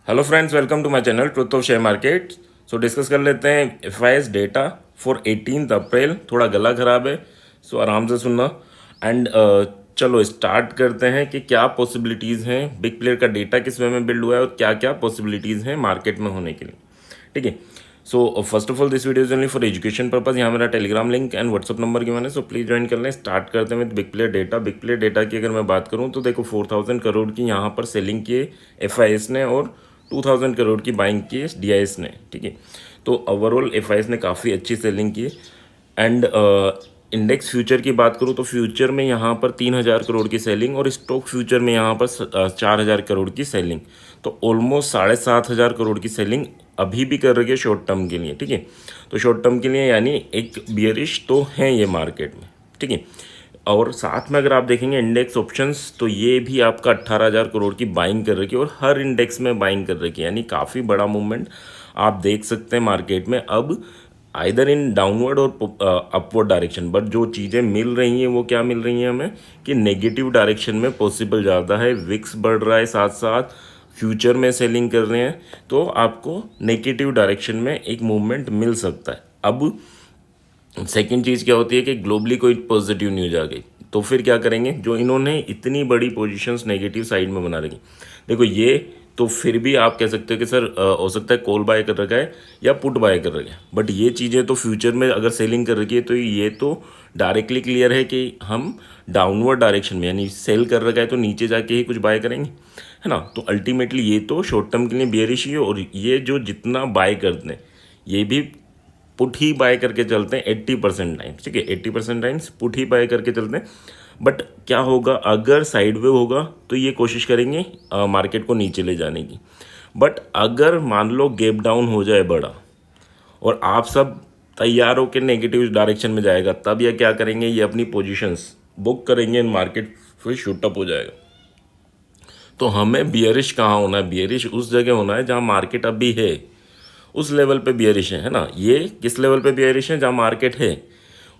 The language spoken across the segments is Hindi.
Hello friends, welcome to my channel Truth of Share Market. So discuss कर लेते हैं एफआईएस डेटा फॉर 18 अप्रैल। थोड़ा गला खराब है, सो आराम से सुनना। एंड चलो स्टार्ट करते हैं कि क्या पॉसिबिलिटीज़ हैं, बिग प्लेयर का डेटा किस वे में बिल्ड हुआ है और क्या क्या पॉसिबिलिटीज़ हैं मार्केट में होने के लिए। ठीक है। So first of all this video is only for education purpose. यहाँ मेरा Telegram link and WhatsApp number given है, सो प्लीज ज्वाइन कर लें। स्टार्ट करते हैं with big player data. Big player data की अगर मैं बात करूँ तो देखो 4000 करोड़ की यहाँ पर सेलिंग की एफआईएस ने और 2000 करोड़ की बाइंग की डीआईएस ने। ठीक है। तो ओवरऑल एफआईएस ने काफ़ी अच्छी सेलिंग की। एंड इंडेक्स फ्यूचर की बात करूँ तो फ्यूचर में यहाँ पर 3000 करोड़ की सेलिंग और स्टॉक फ्यूचर में यहाँ पर 4000 करोड़ की सेलिंग। तो ऑलमोस्ट 7500 करोड़ की सेलिंग अभी भी कर रही है शॉर्ट टर्म के लिए। ठीक है। तो शॉर्ट टर्म के लिए यानी एक बियरिश तो है ये मार्केट में। ठीक है। और साथ में अगर आप देखेंगे इंडेक्स ऑप्शंस, तो ये भी आपका 18000 करोड़ की बाइंग कर रखी है और हर इंडेक्स में बाइंग कर रखी है, यानी काफ़ी बड़ा मूवमेंट आप देख सकते हैं मार्केट में अब आइदर इन डाउनवर्ड और अपवर्ड डायरेक्शन। बट जो चीज़ें मिल रही हैं वो क्या मिल रही हैं हमें कि नेगेटिव डायरेक्शन में पॉसिबल ज़्यादा है। विक्स बढ़ रहा है, साथ साथ फ्यूचर में सेलिंग कर रहे हैं, तो आपको नेगेटिव डायरेक्शन में एक मूवमेंट मिल सकता है। अब सेकेंड चीज़ क्या होती है कि ग्लोबली कोई पॉजिटिव न्यूज आ गई तो फिर क्या करेंगे, जो इन्होंने इतनी बड़ी पोजीशंस नेगेटिव साइड में बना रखी। देखो ये तो फिर भी आप कह सकते हो कि सर हो सकता है कॉल बाय कर रखा है या पुट बाय कर रखा है, बट ये चीज़ें तो फ्यूचर में अगर सेलिंग कर रखी है तो ये तो डायरेक्टली क्लियर है कि हम डाउनवर्ड डायरेक्शन में, यानी सेल कर रखा है तो नीचे जाके ही कुछ बाय करेंगे, है ना। तो अल्टीमेटली ये तो शॉर्ट टर्म के लिए बियरिश ही है। और ये जो जितना बाय करते हैं ये भी पुट ही बाय करके चलते हैं 80% टाइम्स। ठीक है, 80% टाइम्स पुट ही बाय करके चलते हैं। बट क्या होगा अगर साइडवे होगा तो ये कोशिश करेंगे मार्केट को नीचे ले जाने की। बट अगर मान लो गैप डाउन हो जाए बड़ा और आप सब तैयार हो के नेगेटिव डायरेक्शन में जाएगा, तब ये क्या करेंगे, ये अपनी पोजीशंस बुक करेंगे, मार्केट फिर शूटअप हो जाएगा। तो हमें बियरिश कहाँ होना है, बियरिश उस जगह होना है जहाँ मार्केट अभी है, उस लेवल पे बियरिश है ना। ये किस लेवल पे बियरिश है, जहाँ मार्केट है।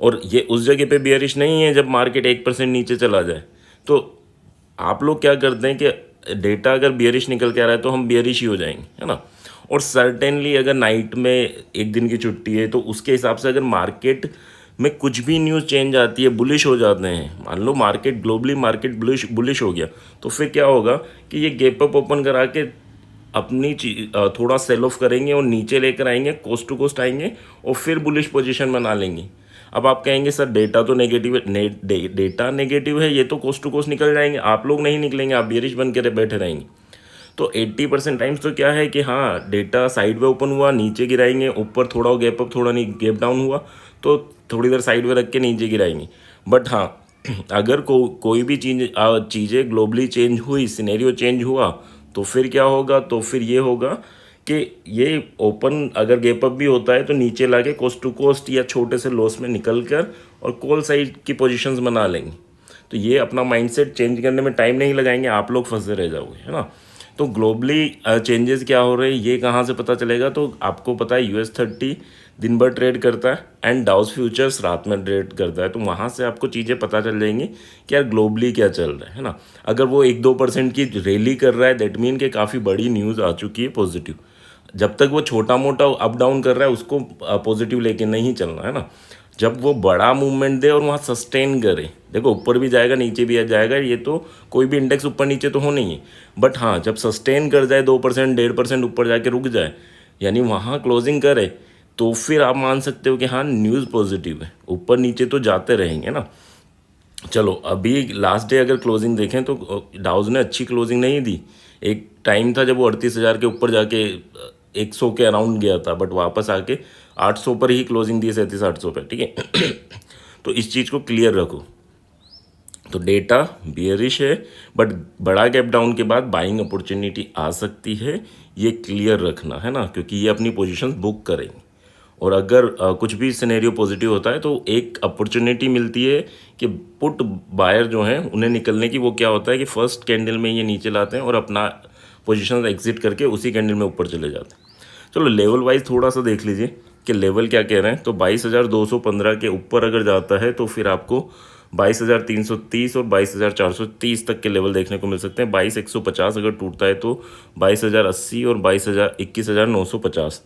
और ये उस जगह पे बियरिश नहीं है जब मार्केट 1% नीचे चला जाए। तो आप लोग क्या करते हैं कि डेटा अगर बियरिश निकल के आ रहा है तो हम बियरिश ही हो जाएंगे, है ना। और सर्टेनली अगर नाइट में एक दिन की छुट्टी है तो उसके हिसाब से अगर मार्केट में कुछ भी न्यूज़ चेंज आती है, बुलिश हो जाते हैं, मान लो मार्केट ग्लोबली मार्केट बुलिश हो गया, तो फिर क्या होगा कि ये गैप अप ओपन करा के अपनी थोड़ा सेल ऑफ करेंगे और नीचे लेकर आएंगे, कोस्ट टू कोस्ट आएंगे और फिर बुलिश पोजीशन बना लेंगे। अब आप कहेंगे सर डेटा तो नेगेटिव है, डेटा नेगेटिव है, ये तो कोस्ट टू कोस्ट निकल जाएंगे, आप लोग नहीं निकलेंगे, आप बेरिश बन के बैठे रहेंगे। तो 80% टाइम्स तो क्या है कि हाँ डेटा साइड वे ओपन हुआ, नीचे गिराएंगे, ऊपर थोड़ा गैप अप थोड़ा नहीं गैप डाउन हुआ तो थोड़ी देर साइड वे रख के नीचे गिराएंगे। बट हाँ अगर कोई भी चीज़ें ग्लोबली चेंज हुई, सिनेरियो चेंज हुआ, तो फिर क्या होगा, तो फिर ये होगा कि ये ओपन अगर गैप अप भी होता है तो नीचे लाके कोस्ट टू कोस्ट या छोटे से लॉस में निकल कर और कॉल साइड की पोजीशंस बना लेंगे। तो ये अपना माइंडसेट चेंज करने में टाइम नहीं लगाएंगे, आप लोग फंसे रह जाओगे, है ना। तो ग्लोबली चेंजेस क्या हो रहे हैं ये कहाँ से पता चलेगा, तो आपको पता है US30 दिन भर ट्रेड करता है एंड डाउस फ्यूचर्स रात में ट्रेड करता है। तो वहाँ से आपको चीज़ें पता चल जाएंगी कि यार ग्लोबली क्या चल रहा है ना। अगर वो 1-2% की रैली कर रहा है दैट मीन कि काफ़ी बड़ी न्यूज़ आ चुकी है पॉजिटिव। जब तक वो छोटा मोटा अप डाउन कर रहा है उसको पॉजिटिव लेके नहीं चलना, है ना। जब वो बड़ा मूवमेंट दे और वहाँ सस्टेन करे, देखो ऊपर भी जाएगा नीचे भी जाएगा, ये तो कोई भी इंडेक्स ऊपर नीचे तो हो नहीं है, बट हाँ जब सस्टेन कर जाए 2% 1.5% ऊपर जाके रुक जाए, यानी वहाँ क्लोजिंग करे, तो फिर आप मान सकते हो कि हाँ न्यूज़ पॉजिटिव है। ऊपर नीचे तो जाते रहेंगे ना। चलो अभी लास्ट डे अगर क्लोजिंग देखें तो डाउज ने अच्छी क्लोजिंग नहीं दी। एक टाइम था जब वो 38,000 के ऊपर जाके 100 के अराउंड गया था, बट वापस आके 800 पर ही क्लोजिंग दी, 3700 पर। ठीक है तो इस चीज़ को क्लियर रखो। तो डेटा बियरिश है बट बड़ा गैप डाउन के बाद बाइंग अपॉर्चुनिटी आ सकती है, ये क्लियर रखना, है ना, क्योंकि ये अपनी पोजीशन बुक करेंगे। और अगर कुछ भी सिनेरियो पॉजिटिव होता है तो एक अपॉर्चुनिटी मिलती है कि पुट बायर जो हैं उन्हें निकलने की। वो क्या होता है कि फर्स्ट कैंडल में ये नीचे लाते हैं और अपना पोजीशन एग्जिट करके उसी कैंडल में ऊपर चले जाते हैं। चलो लेवल वाइज थोड़ा सा देख लीजिए कि लेवल क्या कह रहे हैं। तो 22,215 के ऊपर अगर जाता है तो फिर आपको 22,330 और 22,430 तक के लेवल देखने को मिल सकते हैं। 22,150 अगर टूटता है तो 22,080 और 21,950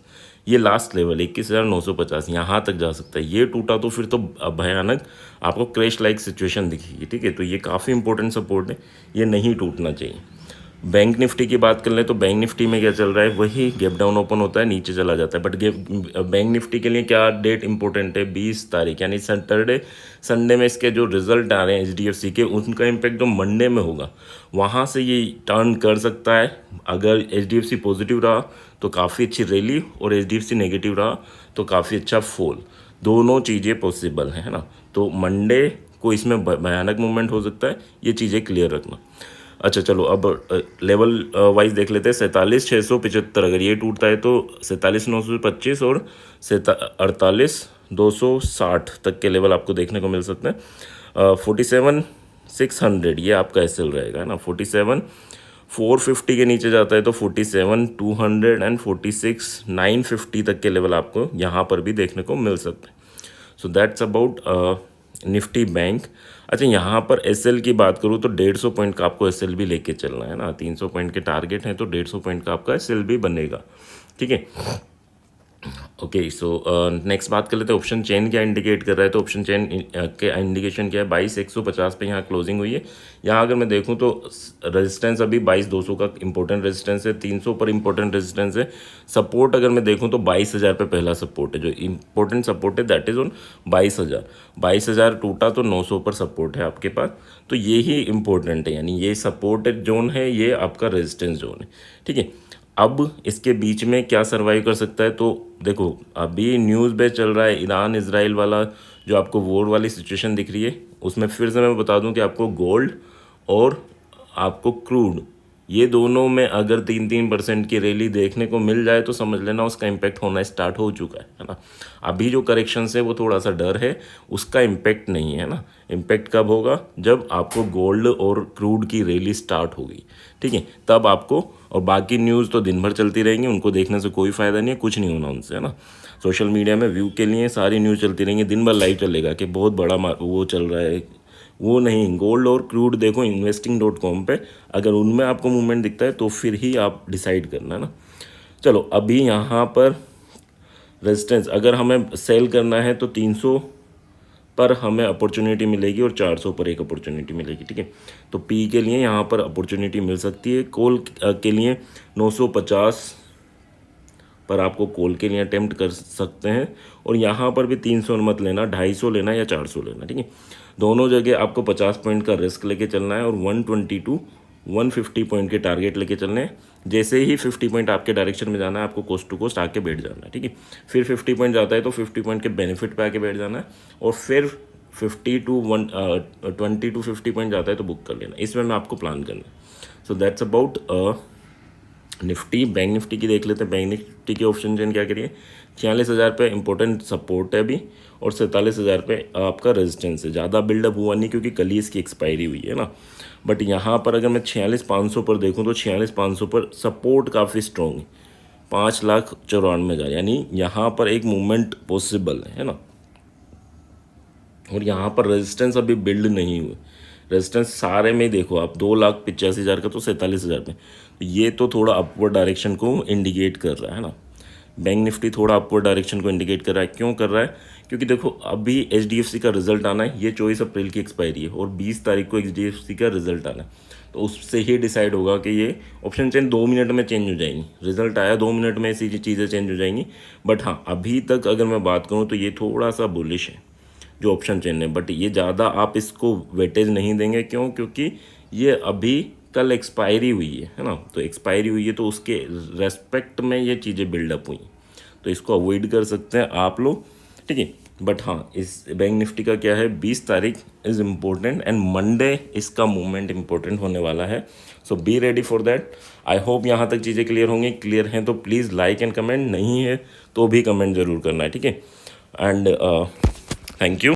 ये लास्ट लेवल 21,950 यहाँ तक जा सकता है। ये टूटा तो फिर तो भयानक आपको क्रैश लाइक सिचुएशन दिखेगी, ठीक है। तो ये काफ़ी इंपॉर्टेंट सपोर्ट है, ये नहीं टूटना चाहिए। बैंक निफ्टी की बात कर लें तो बैंक निफ्टी में क्या चल रहा है, वही गैप डाउन ओपन होता है, नीचे चला जाता है। बट बैंक निफ्टी के लिए क्या डेट इंपॉर्टेंट है, 20 तारीख यानी सैटरडे संडे में इसके जो रिजल्ट आ रहे हैं एचडीएफसी के, उनका इम्पैक्ट जो मंडे में होगा वहाँ से ये टर्न कर सकता है। अगर एचडीएफसी पॉजिटिव रहा तो काफ़ी अच्छी रैली, और एचडीएफसी नेगेटिव रहा तो काफ़ी अच्छा फॉल, दोनों चीज़ें पॉसिबल है ना। तो मंडे को इसमें भयानक मूवमेंट हो सकता है, ये चीज़ें क्लियर रखना। अच्छा चलो अब लेवल वाइज देख लेते हैं। 47,675 अगर ये टूटता है तो 47,925 और 48,260 तक के लेवल आपको देखने को मिल सकते हैं। 47,600 ये आपका एसएल रहेगा ना। 47,450 के नीचे जाता है तो 47,200 एंड 46,950 तक के लेवल आपको यहाँ पर भी देखने को मिल सकते हैं। So that's about Nifty bank. अच्छा यहाँ पर एसएल की बात करूँ तो 150 पॉइंट का आपको एसएल भी लेके चलना है ना। 300 पॉइंट के टारगेट हैं तो 150 पॉइंट का आपका एसएल भी बनेगा, ठीक है। ओके सो नेक्स्ट बात कर लेते हैं ऑप्शन चेन क्या इंडिकेट कर रहा है। तो ऑप्शन चेन के इंडिकेशन क्या है, 22,150 पे यहाँ क्लोजिंग हुई है। यहाँ अगर मैं देखूँ तो रेजिस्टेंस अभी 22,200 का इंपॉर्टेंट रेजिस्टेंस है, 300 पर इंपॉर्टेंट रेजिस्टेंस है। सपोर्ट अगर मैं देखूँ तो 22,000 पे पहला सपोर्ट है, जो इंपॉर्टेंट सपोर्ट है दैट इज़ ऑन 22,000। 22,000 टूटा तो 900 पर सपोर्ट है आपके पास, तो ये ही इंपॉर्टेंट है, यानी ये सपोर्ट जोन है, ये आपका रेजिस्टेंस जोन है, ठीक है। अब इसके बीच में क्या सर्वाइव कर सकता है, तो देखो अभी न्यूज़ पे चल रहा है ईरान इजराइल वाला जो आपको वॉर वाली सिचुएशन दिख रही है, उसमें फिर से मैं बता दूं कि आपको गोल्ड और आपको क्रूड ये दोनों में अगर 3-3% की रैली देखने को मिल जाए तो समझ लेना उसका इम्पैक्ट होना स्टार्ट हो चुका है ना। अभी जो करेक्शन है वो थोड़ा सा डर है, उसका इम्पैक्ट नहीं है ना। इम्पैक्ट कब होगा, जब आपको गोल्ड और क्रूड की रैली स्टार्ट होगी, ठीक है, तब आपको। और बाकी न्यूज़ तो दिन भर चलती रहेंगी, उनको देखने से कोई फ़ायदा नहीं है, कुछ नहीं होना उनसे, है ना। सोशल मीडिया में व्यू के लिए सारी न्यूज़ चलती रहेंगी, दिन भर लाइव चलेगा कि बहुत बड़ा वो चल रहा है, वो नहीं। गोल्ड और क्रूड देखो investing.com पे, अगर उनमें आपको मूवमेंट दिखता है तो फिर ही आप डिसाइड करना ना। चलो अभी यहाँ पर रेजिस्टेंस अगर हमें सेल करना है तो 300 पर हमें अपॉर्चुनिटी मिलेगी और 400 पर एक अपॉर्चुनिटी मिलेगी, ठीक है। तो पी के लिए यहाँ पर अपॉर्चुनिटी मिल सकती है। कॉल के लिए 950 पर आपको कॉल के लिए अटेम्प्ट कर सकते हैं, और यहाँ पर भी 300 मत लेना, 250 लेना या 400 लेना, ठीक है। दोनों जगह आपको 50 पॉइंट का रिस्क लेके चलना है और 120 टू 150 पॉइंट के टारगेट लेके चलने हैं। जैसे ही 50 पॉइंट आपके डायरेक्शन में जाना है आपको कोस्ट टू कोस्ट आके बैठ जाना है, ठीक है। फिर 50 पॉइंट जाता है तो 50 पॉइंट के बेनिफिट पे आके बैठ जाना है, और फिर 20 टू 50 पॉइंट जाता है तो बुक कर लेना। इसमें मैं आपको प्लान करना है। So that's about Nifty. Bank Nifty की देख लेते हैं। बैंक निफ्टी के ऑप्शन चेन क्या करिए, 46,000 पे इंपॉर्टेंट सपोर्ट है अभी, और 47,000 पे आपका रेजिस्टेंस है। ज़्यादा बिल्डअप हुआ नहीं क्योंकि कल ही इसकी एक्सपायरी हुई है ना। बट यहाँ पर अगर मैं 46,500 पर देखूँ तो 46,500 पर सपोर्ट काफ़ी स्ट्रॉन्ग है, 5,94,000, यानी यहाँ पर एक मूवमेंट पॉसिबल है ना। और यहाँ पर रेजिस्टेंस अभी बिल्ड नहीं हुए, रेजिस्टेंस सारे में देखो आप 2,85,000 का तो 47,000 पे, ये तो थोड़ा अपवर्ड डायरेक्शन को इंडिकेट कर रहा है ना। बैंक निफ्टी थोड़ा अपवर्ड डायरेक्शन को इंडिकेट कर रहा है। क्यों कर रहा है, क्योंकि देखो अभी एचडीएफसी का रिजल्ट आना है, ये 24 अप्रैल की एक्सपायरी है और 20 तारीख को एचडीएफसी का रिजल्ट आना है, तो उससे ही डिसाइड होगा कि ये ऑप्शन चेन 2 मिनट में चेंज हो जाएंगी। रिजल्ट आया 2 मिनट में ऐसी चीज़ें चेंज हो जाएंगी। बट हाँ अभी तक अगर मैं बात करूँ तो ये थोड़ा सा बुलिश है जो ऑप्शन चेन है, बट ये ज़्यादा आप इसको वेटेज नहीं देंगे। क्यों, क्योंकि ये अभी कल एक्सपायरी हुई है ना। तो एक्सपायरी हुई है तो उसके रेस्पेक्ट में ये चीज़ें बिल्डअप हुई, तो इसको अवॉइड कर सकते हैं आप लोग, ठीक है। बट हाँ इस बैंक निफ्टी का क्या है, 20 तारीख इज़ इम्पोर्टेंट एंड मंडे इसका मूवमेंट इम्पोर्टेंट होने वाला है। So be ready for that. I hope यहाँ तक चीज़ें क्लियर होंगी। क्लियर हैं तो प्लीज़ लाइक एंड कमेंट, नहीं है तो भी कमेंट ज़रूर करना है, ठीक है। And thank you.